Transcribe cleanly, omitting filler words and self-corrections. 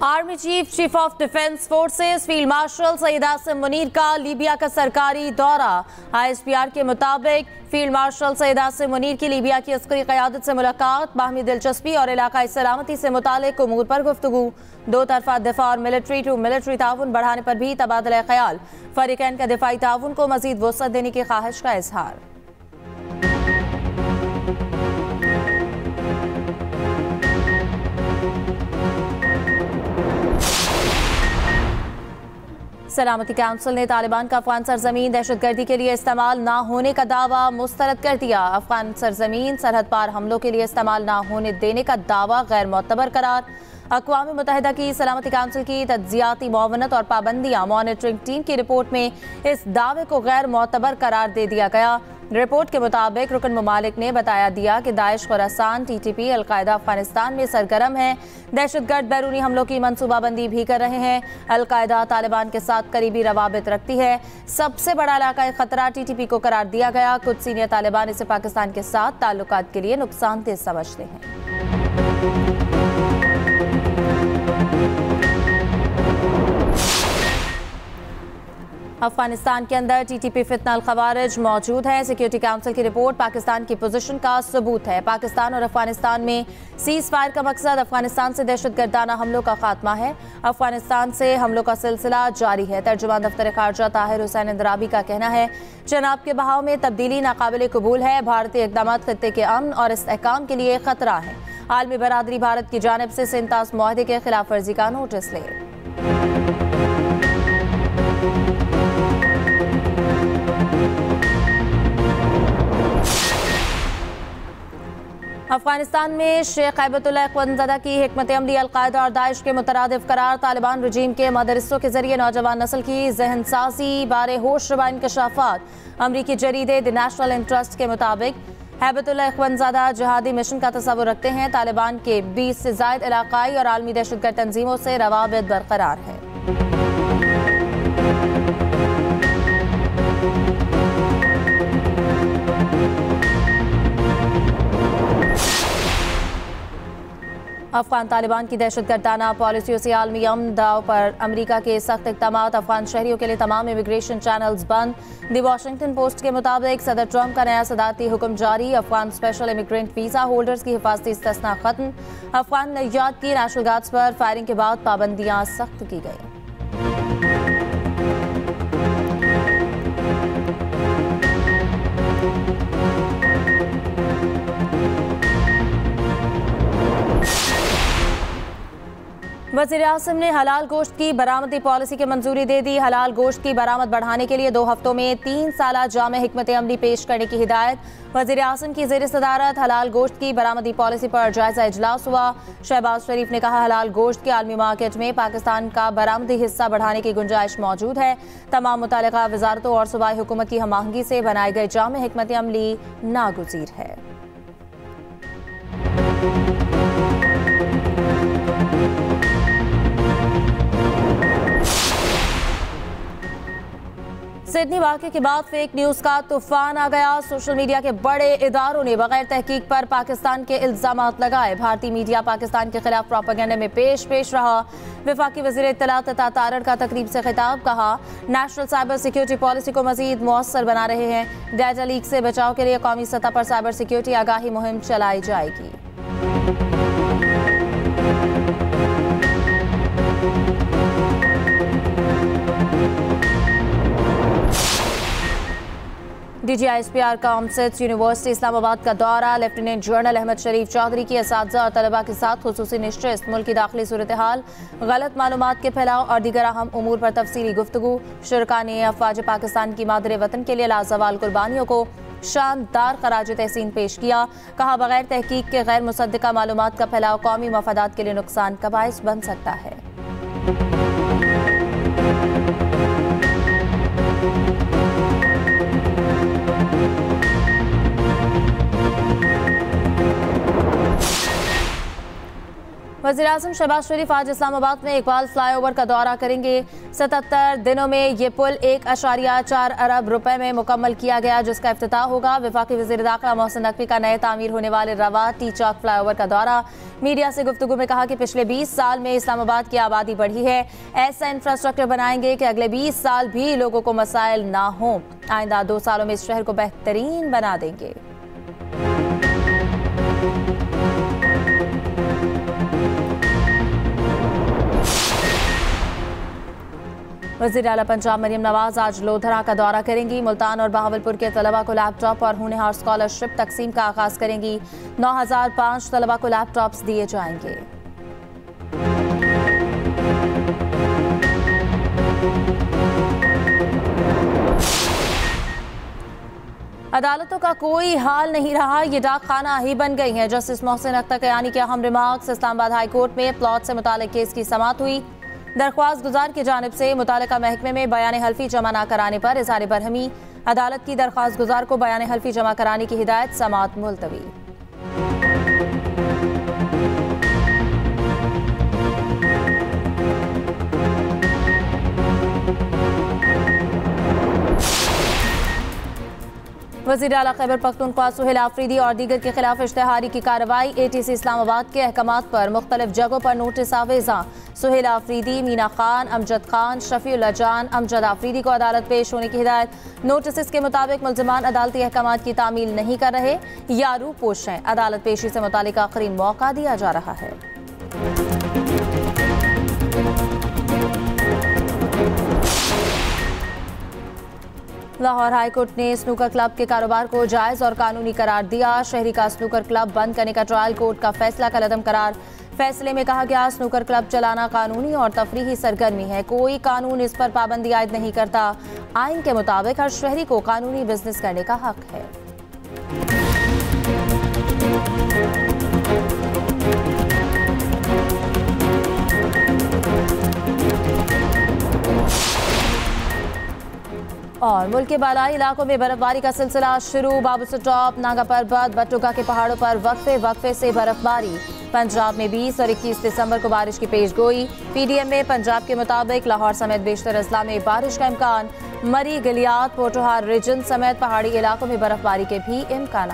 Army chief of defence forces field marshal Syed Asim Munir का Libya का सरकारी दौरा। ISPR के मुताबिक फील्ड मार्शल सईद आसिम मुनीर की लीबिया की अस्करी क़यादत से मुलाकात, बाहमी दिलचस्पी और इलाकाई सलामती से मुतालिक उमूर पर गुफ्तगू। दो तरफा दिफा और मिलिट्री टू मिलिट्री ताउन बढ़ाने पर भी तबादला ख्याल। फरीकैन का दिफाई ताउन को मजीद वसअत देने की ख्वाहिश का इजहार। सलामती काउंसिल ने तालिबान का अफगान सरजमीन दहशतगर्दी के लिए इस्तेमाल ना होने का दावा मुस्तरद कर दिया। अफगान सरजमीन सरहद पार हमलों के लिए इस्तेमाल ना होने देने का दावा गैर मोतबर करार। अक़वाम मुत्तहिदा की सलामती काउंसिल की तज्ज़ियाती मुआवनत और पाबंदियाँ मॉनिटरिंग टीम की रिपोर्ट में इस दावे को गैर मोतबर करार दे दिया गया। रिपोर्ट के मुताबिक रुकन ममालिक ने बताया दिया कि Daesh Khorasan TTP al Qaeda Afghanistan में सरगर्म है। दहशतगर्द बैरूनी हमलों की मनसूबाबंदी भी कर रहे हैं। अलकायदा तालिबान के साथ करीबी रवाबित रखती है। सबसे बड़ा इलाकाई खतरा TTP को करार दिया गया। कुछ सीनियर तालिबान इसे पाकिस्तान के साथ ताल्लुकात के लिए नुकसानदेह समझते हैं। अफगानिस्तान के अंदर TTP फितना अल खवारिज मौजूद है। सिक्योरिटी काउंसिल की रिपोर्ट पाकिस्तान की पोजीशन का सबूत है। पाकिस्तान और अफगानिस्तान में सीज फायर का मकसद अफगानिस्तान से दहशतगर्दाना हमलों का खात्मा है। अफगानिस्तान से हमलों का सिलसिला जारी है। तर्जुमान दफ्तर खारजा ताहिर हुसैन इंदराबी का कहना है, जनाब के बहाव में तब्दीली नाकाबिल कबूल है। भारतीय इक़दाम खत्ते के अमन और इस्तेहकाम के लिए खतरा है। आलमी बरादरी भारत की जानिब से सिंतास मुआहदे के खिलाफ वर्जी का नोटिस ले। अफगानिस्तान में शेख हैबतुल्लाह अख्वंज़दा की हिकमत अमली अलकायदा और दाइश के मुतरादिफ करार। तालिबान रजीम के मदरसों के जरिए नौजवान नस्ल की जहन साजी बारे होश रवा इंकशाफात। अमरीकी जरीदे द नेशनल इंटरेस्ट के मुताबिक हैबतुल्लाह अख्वंज़दा जिहादी मिशन का तस्वुर रखते हैं। तालिबान के 20 से ज़ायद इलाकाई और आलमी दहशतगर्द तंजीमों से रवाबित बरकरार है। अफगान तालिबान की दहशतगर्दाना पॉलिसियों से आलमी अमन दाव पर अमरीका के सख्त इक़दामात। अफगान शहरियों के लिए तमाम इमिग्रेशन चैनल्स बंद। द वॉशिंगटन पोस्ट के मुताबिक सदर ट्रंप का नया सदारती हुक्म जारी। Afghan special immigrant visa holders की हिफाजती इस्तिस्ना खत्म। अफगान नैयाद की नेशनल गार्ड्स पर फायरिंग के बाद पाबंदियाँ सख्त की गई। वज़ीर आज़म ने हलाल गोश्त की बरामदी पॉलिसी की मंजूरी दे दी। हलाल गोश्त की बरामद बढ़ाने के लिए 2 हफ्तों में 3 साला जामे हिकमत अमली पेश करने की हिदायत। वज़ीर आज़म की ज़ेर सदारत हलाल गोश्त की बरामदी पॉलिसी पर जायजा इजलास हुआ। शहबाज शरीफ ने कहा, हलाल गोश्त के आलमी मार्केट में पाकिस्तान का बरामदी हिस्सा बढ़ाने की गुंजाइश मौजूद है। तमाम मुतालिका वजारतों और सूबाई हुकूमत की हम आहंगी से बनाए गए जामे हिकमत अमली नागुज़ीर है। सिडनी वाक़े के बाद फेक न्यूज़ का तूफान आ गया। सोशल मीडिया के बड़े इदारों ने बगैर तहकीक पर पाकिस्तान के इल्ज़ामात लगाए। भारतीय मीडिया पाकिस्तान के खिलाफ प्रोपेगेंडा में पेश रहा। वफाकी वज़ीर इत्तलात अता तारड़ का तकरीब से खिताब, कहा नेशनल साइबर सिक्योरिटी पॉलिसी को मज़ीद मौसर बना रहे हैं। डाटा लीक से बचाव के लिए कौमी सतह पर साइबर सिक्योरिटी आगाही मुहिम चलाई जाएगी। DG ISPR का ऑमसेट्स यूनिवर्सिटी इस्लामाबाद का दौरा। लेफ्टिनेंट जनरल अहमद शरीफ चौधरी की असातिज़ा और तलबा के साथ खुसूसी नशिस्त। मुल्क की दाखिली सूरत हाल, गलत मालूमात के फैलाव और दीगर अहम उमूर पर तफसीली गुफ्तगू। शुरका ने अफवाज पाकिस्तान की मादरे वतन के लिए लाजवाल कुर्बानियों को शानदार खराज तहसीन पेश किया। कहा, बगैर तहकीक के गैर मुसद्दिका मालूमात का फैलाव कौमी मफादात के लिए नुकसान का बाइस बन सकता है। वज़ीर-ए-आज़म शहबाज शरीफ आज इस्लामाबाद में इकबाल फ्लाईओवर का दौरा करेंगे। 77 दिनों में ये पुल 1.4 अरब रुपए में मुकम्मल किया गया, जिसका इफ्तिताह होगा। वफाकी वज़ीर दाखिला मोहसिन नकवी का नए तामीर होने वाले रवा टी चौक फ्लाईओवर का दौरा। मीडिया से गुफ्तगू में कहा कि पिछले 20 साल में इस्लामाबाद की आबादी बढ़ी है। ऐसा इंफ्रास्ट्रक्चर बनाएंगे कि अगले 20 साल भी लोगों को मसाइल ना हों। आइंदा 2 सालों में इस शहर को बेहतरीन बना देंगे। वज़ीर आला पंजाब मरियम नवाज आज लोधरा का दौरा करेंगी। मुल्तान और बहावलपुर के तलबा को लैपटॉप और होनहार स्कॉलरशिप तकसीम का आगाज करेंगी। 9005 तलबा को लैपटॉप्स दिए जाएंगे। अदालतों का कोई हाल नहीं रहा, ये डाक खाना ही बन गई है। जस्टिस मोहसिन अख्तर कयानी के अहम रिमार्क्स। इस्लामाबाद हाई कोर्ट में प्लॉट से मुतालिक केस की समाअत हुई। दरख्वास्त गुजार की जानिब से मुतालिका महकमे में बयान हल्फी जमा न कराने पर इज़हार बरहमी। अदालत की दरख्वास्त गुजार को बयान हल्फी जमा कराने की हिदायत, समाअत मुलतवी। वज़ीर आला खैबर पख्तूनख्वा सुहेल आफरीदी और दीगर के खिलाफ इश्तेहारी की कार्रवाई। ATC इस्लामाबाद के अहकामात पर मुख्तलिफ जगहों पर नोटिस आवेजा। सुहेल आफरीदी, मीना खान, अमजद खान, शफीउल्लाह जान, अमजद आफरीदी को अदालत पेश होने की हिदायत। नोटिस के मुताबिक मुल्जिमान अदालती अहकामात की तामील नहीं कर रहे या रूपोश हैं। अदालत पेशी से मुतालिक आखिरी मौका दिया जा रहा है। लाहौर हाईकोर्ट ने स्नूकर क्लब के कारोबार को जायज़ और कानूनी करार दिया। शहरी का स्नूकर क्लब बंद करने का ट्रायल कोर्ट का फैसला कलअदम करार। फैसले में कहा गया, स्नूकर क्लब चलाना कानूनी और तफरीही सरगर्मी है। कोई कानून इस पर पाबंदी आयद नहीं करता। आइन के मुताबिक हर शहरी को कानूनी बिजनेस करने का हक है। और मुल्क के बालाई इलाकों में बर्फबारी का सिलसिला शुरू। बाबूसर टॉप, नागा पर्वत, बटुका के पहाड़ों पर वक्फे से बर्फबारी। पंजाब में 20 और 21 दिसंबर को बारिश की पेशगोई। PDM में पंजाब के मुताबिक लाहौर समेत बेशतर अजला में बारिश का इम्कान। मरी, गलियात, पोटोहार रीजन समेत पहाड़ी इलाकों में बर्फबारी के भी इम्कान।